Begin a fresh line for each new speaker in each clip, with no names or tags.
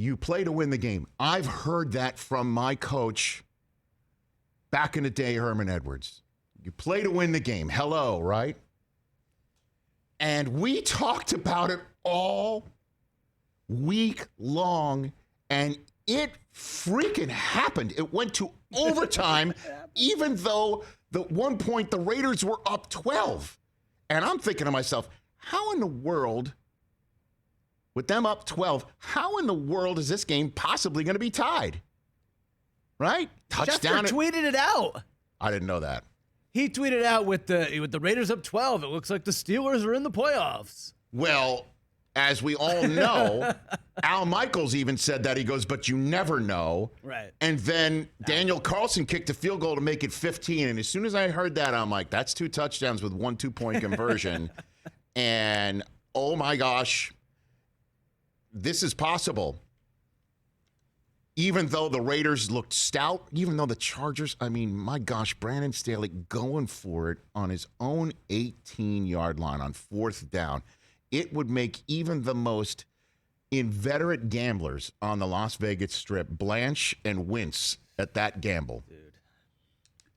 You play to win the game. I've heard that from my coach back in the day, Herman Edwards. You play to win the game. Hello, right? And we talked about it all week long, and it freaking happened. It went to overtime, even though at one point the Raiders were up 12. And I'm thinking to myself, how in the world, with them up 12, how in the world is this game possibly going to be tied? Right? Touchdown.
Schefter tweeted it out.
I didn't know that.
He tweeted out with the Raiders up 12. It looks like the Steelers are in the playoffs.
Well, as we all know, Al Michaels even said that. He goes, but you never know.
Right.
And then Daniel Carlson kicked a field goal to make it 15. And as soon as I heard that, I'm like, that's 2 touchdowns with 1 2-point conversion. And, oh, my gosh, this is possible. Even though the Raiders looked stout, even though the Chargers, I mean, my gosh, Brandon Staley going for it on his own 18-yard line on 4th down. It would make even the most inveterate gamblers on the Las Vegas Strip blanch and wince at that gamble. Dude.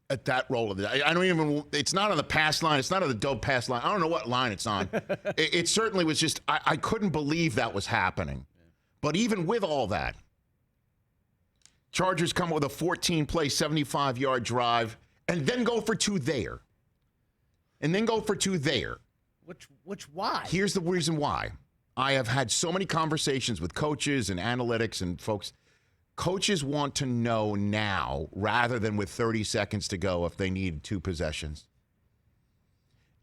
At that roll of the I don't even, it's not on the pass line. It's not on the dope pass line. I don't know what line it's on. It certainly was just, I couldn't believe that was happening. Yeah. But even with all that, Chargers come with a 14-play, 75-yard drive and then go for 2 there. And then go for 2 there.
Which why?
Here's the reason why. I have had so many conversations with coaches and analytics and folks. Coaches want to know now rather than with 30 seconds to go if they need 2 possessions.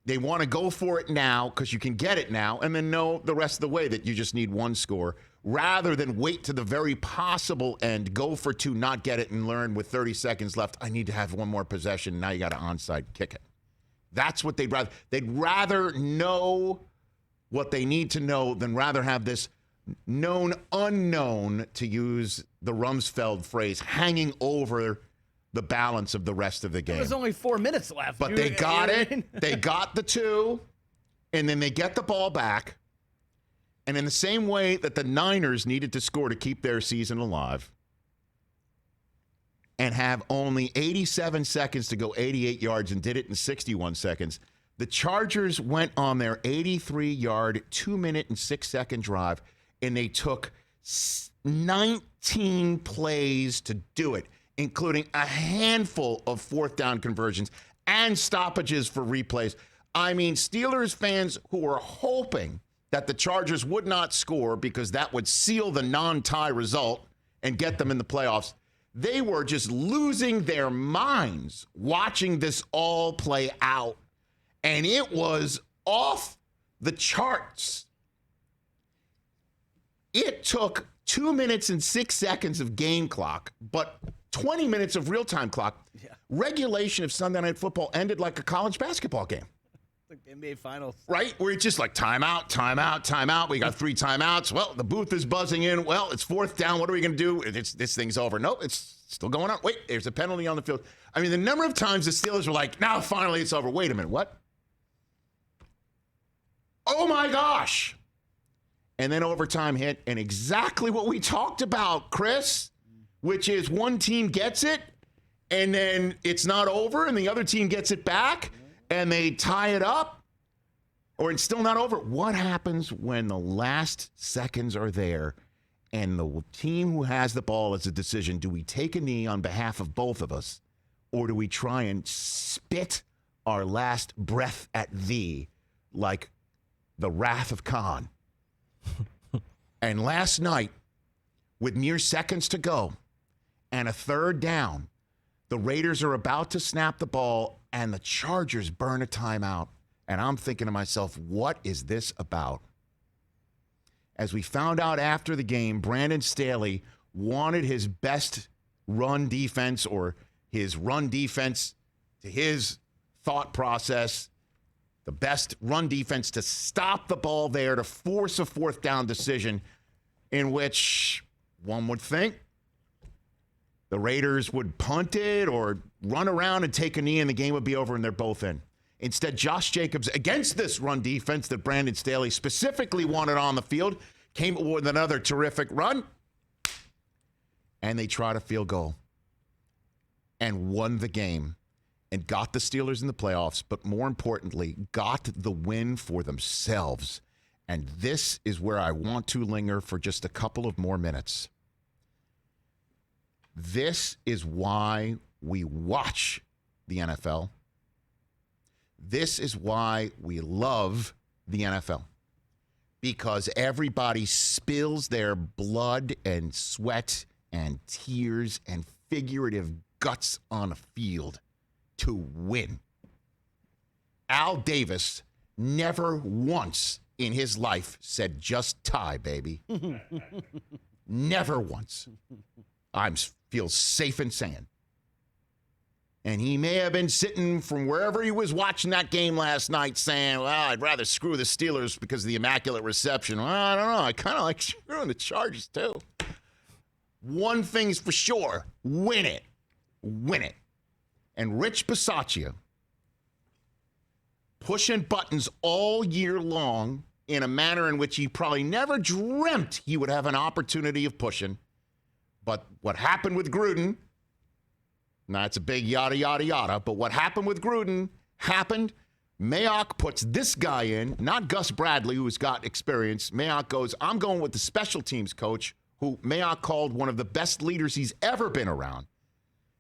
They want to go for it now because you can get it now and then know the rest of the way that you just need 1 score rather than wait to the very possible end, go for 2, not get it, and learn with 30 seconds left, I need to have 1 more possession. Now you got to onside kick it. That's what they'd rather. They'd rather know what they need to know than rather have this known unknown, to use the Rumsfeld phrase, hanging over the balance of the rest of the game.
There's only 4 minutes left.
But they got it. They got the 2, and then they get the ball back. And in the same way that the Niners needed to score to keep their season alive and have only 87 seconds to go 88 yards and did it in 61 seconds, the Chargers went on their 83-yard, 2-minute and 6-second drive, and they took 19 plays to do it, including a handful of 4th down conversions and stoppages for replays. I mean, Steelers fans who were hoping that the Chargers would not score because that would seal the non-tie result and get them in the playoffs, they were just losing their minds watching this all play out. And it was off the charts. It took 2 minutes and 6 seconds of game clock, but 20 minutes of real-time clock. Yeah. Regulation of Sunday Night Football ended like a college basketball game.
Like NBA Finals. Right?
Where it's just like timeout, timeout, timeout. We got 3 timeouts. Well, the booth is buzzing in. Well, it's 4th down. What are we going to do? This thing's over. Nope, it's still going on. Wait, there's a penalty on the field. I mean, the number of times the Steelers were like, now finally it's over. Wait a minute, what? Oh, my gosh. And then overtime hit, and exactly what we talked about, Chris, which is one team gets it, and then it's not over, and the other team gets it back, and they tie it up, or it's still not over. What happens when the last seconds are there, and the team who has the ball is a decision? Do we take a knee on behalf of both of us, or do we try and spit our last breath at thee like the Wrath of Khan? And last night, with mere seconds to go and a 3rd down, the Raiders are about to snap the ball and the Chargers burn a timeout. And I'm thinking to myself, what is this about? As we found out after the game, Brandon Staley wanted his best run defense, or his run defense to his thought process, the best run defense to stop the ball there, to force a 4th down decision in which one would think the Raiders would punt it or run around and take a knee and the game would be over and they're both in. Instead, Josh Jacobs, against this run defense that Brandon Staley specifically wanted on the field, came with another terrific run and they tried a field goal and won the game and got the Steelers in the playoffs, but more importantly, got the win for themselves. And this is where I want to linger for just a couple of more minutes. This is why we watch the NFL. This is why we love the NFL. Because everybody spills their blood and sweat and tears and figurative guts on a field to win. Al Davis never once in his life said, just tie, baby. Never once. I feel safe in saying. And he may have been sitting from wherever he was watching that game last night saying, well, I'd rather screw the Steelers because of the immaculate reception. Well, I don't know. I kind of like screwing the Chargers, too. One thing's for sure. Win it. Win it. And Rich Bisaccia, pushing buttons all year long in a manner in which he probably never dreamt he would have an opportunity of pushing. But what happened with Gruden, now it's a big yada, yada, yada, but what happened with Gruden happened. Mayock puts this guy in, not Gus Bradley, who's got experience. Mayock goes, I'm going with the special teams coach, who Mayock called one of the best leaders he's ever been around.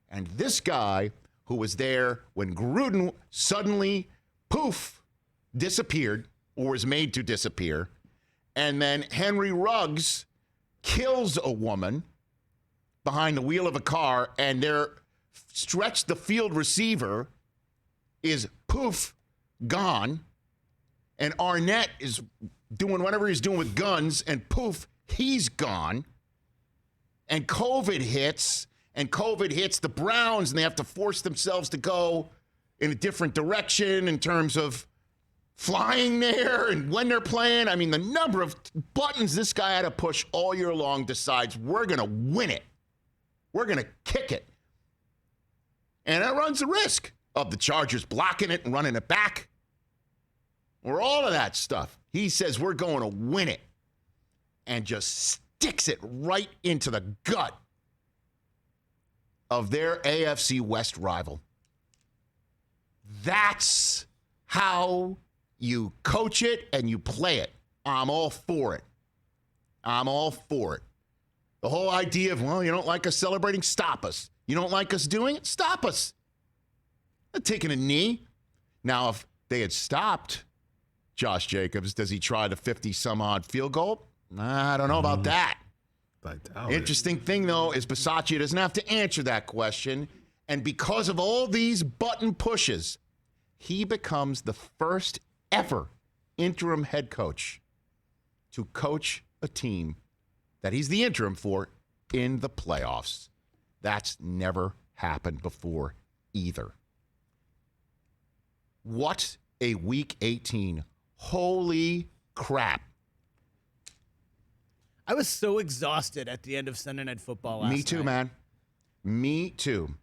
And this guy who was there when Gruden suddenly, poof, disappeared or was made to disappear. And then Henry Ruggs kills a woman behind the wheel of a car, and their stretch the field receiver is poof, gone. And Arnett is doing whatever he's doing with guns, and poof, he's gone. And COVID hits the Browns, and they have to force themselves to go in a different direction in terms of flying there and when they're playing. I mean, the number of buttons this guy had to push all year long decides we're going to win it. We're going to kick it. And that runs the risk of the Chargers blocking it and running it back, or all of that stuff. He says we're going to win it and just sticks it right into the gut of their AFC West rival. That's how you coach it and you play it. I'm all for it. I'm all for it. The whole idea of, well, you don't like us celebrating? Stop us. You don't like us doing it? Stop us. Not taking a knee. Now, if they had stopped Josh Jacobs, does he try the 50-some-odd field goal? I don't know about that. Interesting thing, though, is Bisaccia doesn't have to answer that question. And because of all these button pushes, he becomes the first ever interim head coach to coach a team that he's the interim for in the playoffs. That's never happened before either. What a Week 18. Holy crap.
I was so exhausted at the end of Sunday Night Football last night.
Me too, man. Me too.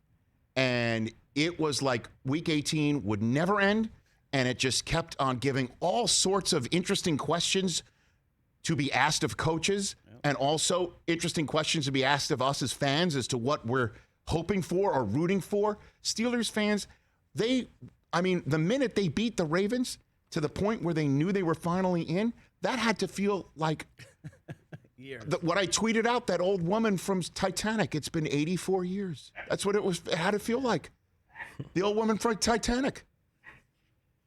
And it was like Week 18 would never end, and it just kept on giving all sorts of interesting questions to be asked of coaches, and also interesting questions to be asked of us as fans as to what we're hoping for or rooting for. Steelers fans, the minute they beat the Ravens to the point where they knew they were finally in, that had to feel like what I tweeted out, that old woman from Titanic. It's been 84 years. That's what it had to feel like. The old woman from Titanic.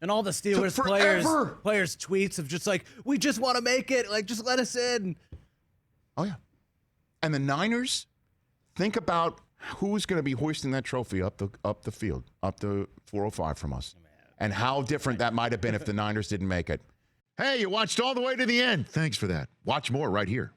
And all the Steelers players tweets of just like, we just want to make it. Like, just let us in.
Oh, yeah. And the Niners, think about who's going to be hoisting that trophy up the field, up the 405 from us. And how different that might have been if the Niners didn't make it. Hey, you watched all the way to the end. Thanks for that. Watch more right here.